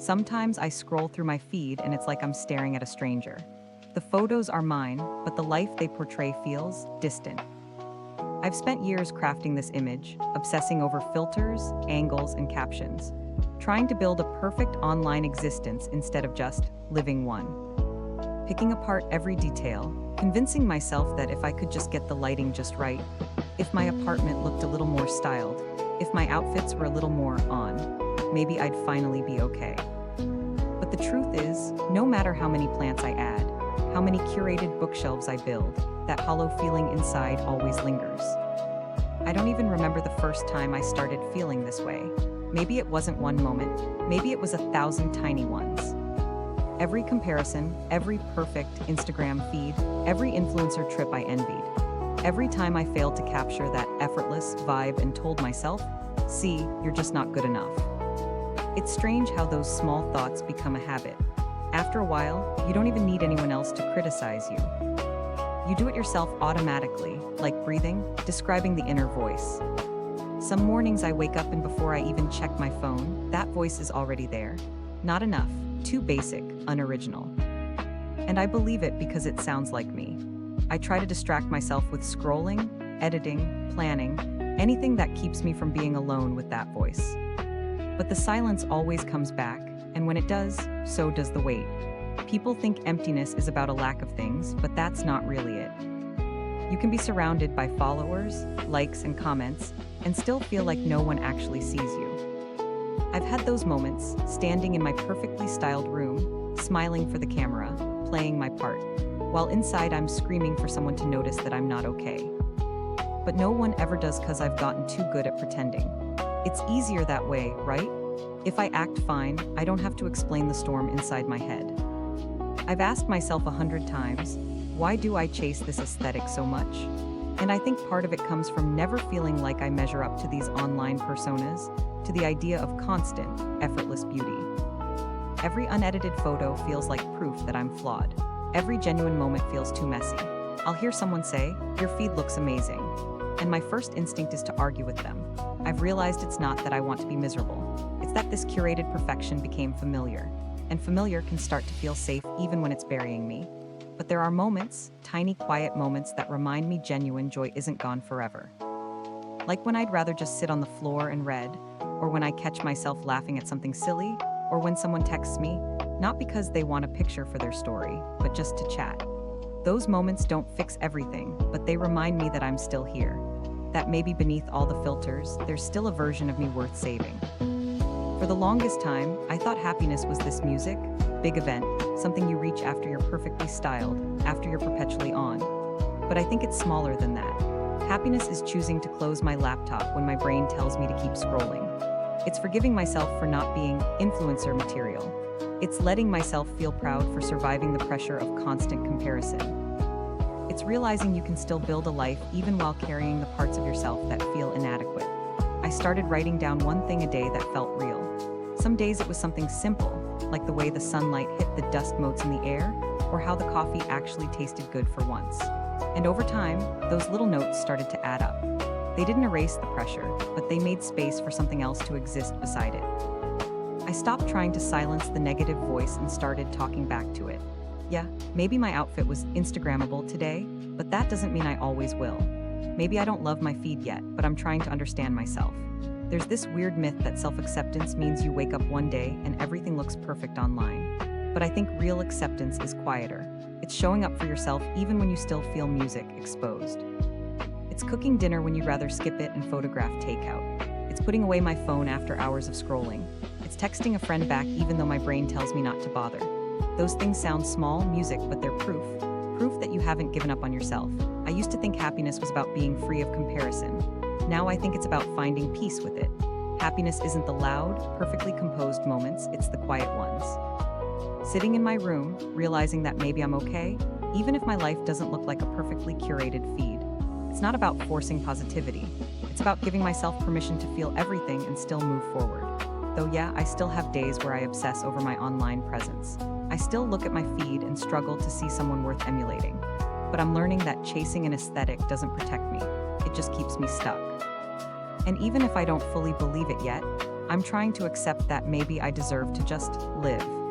Sometimes I scroll through my feed and it's like I'm staring at a stranger. The photos are mine, but the life they portray feels distant. I've spent years crafting this image, obsessing over filters, angles, and captions, trying to build a perfect online existence instead of just living one. Picking apart every detail, convincing myself that if I could just get the lighting just right, if my apartment looked a little more styled, if my outfits were a little more on, maybe I'd finally be okay. But the truth is, no matter how many plants I add, how many curated bookshelves I build, that hollow feeling inside always lingers. I don't even remember the first time I started feeling this way. Maybe it wasn't one moment, maybe it was 1,000 tiny ones. Every comparison, every perfect Instagram feed, every influencer trip I envied. Every time I failed to capture that effortless vibe and told myself, see, you're just not good enough. It's strange how those small thoughts become a habit. After a while, you don't even need anyone else to criticize you. You do it yourself automatically, like breathing, describing the inner voice. Some mornings I wake up and before I even check my phone, that voice is already there. Not enough, too basic, unoriginal. And I believe it because it sounds like me. I try to distract myself with scrolling, editing, planning, anything that keeps me from being alone with that voice. But the silence always comes back, and when it does, so does the weight. People think emptiness is about a lack of things, but that's not really it. You can be surrounded by followers, likes, and comments, and still feel like no one actually sees you. I've had those moments, standing in my perfectly styled room, smiling for the camera, playing my part, while inside I'm screaming for someone to notice that I'm not okay. But no one ever does because I've gotten too good at pretending. It's easier that way, right? If I act fine, I don't have to explain the storm inside my head. I've asked myself 100 times, why do I chase this aesthetic so much? And I think part of it comes from never feeling like I measure up to these online personas, to the idea of constant, effortless beauty. Every unedited photo feels like proof that I'm flawed. Every genuine moment feels too messy. I'll hear someone say, your feed looks amazing. And my first instinct is to argue with them. I've realized it's not that I want to be miserable. It's that this curated perfection became familiar. And familiar can start to feel safe even when it's burying me. But there are moments, tiny quiet moments that remind me genuine joy isn't gone forever. Like when I'd rather just sit on the floor and read, or when I catch myself laughing at something silly, or when someone texts me, not because they want a picture for their story, but just to chat. Those moments don't fix everything, but they remind me that I'm still here. That maybe beneath all the filters, there's still a version of me worth saving. For the longest time, I thought happiness was this music, big event, something you reach after you're perfectly styled, after you're perpetually on. But I think it's smaller than that. Happiness is choosing to close my laptop when my brain tells me to keep scrolling. It's forgiving myself for not being influencer material. It's letting myself feel proud for surviving the pressure of constant comparison. It's realizing you can still build a life even while carrying the parts of yourself that feel inadequate. I started writing down one thing a day that felt real. Some days it was something simple, like the way the sunlight hit the dust motes in the air, or how the coffee actually tasted good for once. And over time, those little notes started to add up. They didn't erase the pressure, but they made space for something else to exist beside it. I stopped trying to silence the negative voice and started talking back to it. Yeah, maybe my outfit was Instagrammable today, but that doesn't mean I always will. Maybe I don't love my feed yet, but I'm trying to understand myself. There's this weird myth that self-acceptance means you wake up one day and everything looks perfect online. But I think real acceptance is quieter. It's showing up for yourself even when you still feel music exposed. It's cooking dinner when you'd rather skip it and photograph takeout. It's putting away my phone after hours of scrolling. It's texting a friend back even though my brain tells me not to bother. Those things sound small, music, but they're proof. Proof that you haven't given up on yourself. I used to think happiness was about being free of comparison. Now I think it's about finding peace with it. Happiness isn't the loud, perfectly composed moments, it's the quiet ones. Sitting in my room, realizing that maybe I'm okay, even if my life doesn't look like a perfectly curated feed. It's not about forcing positivity. It's about giving myself permission to feel everything and still move forward. Though yeah, I still have days where I obsess over my online presence. I still look at my feed and struggle to see someone worth emulating. But I'm learning that chasing an aesthetic doesn't protect me. It just keeps me stuck. And even if I don't fully believe it yet, I'm trying to accept that maybe I deserve to just live.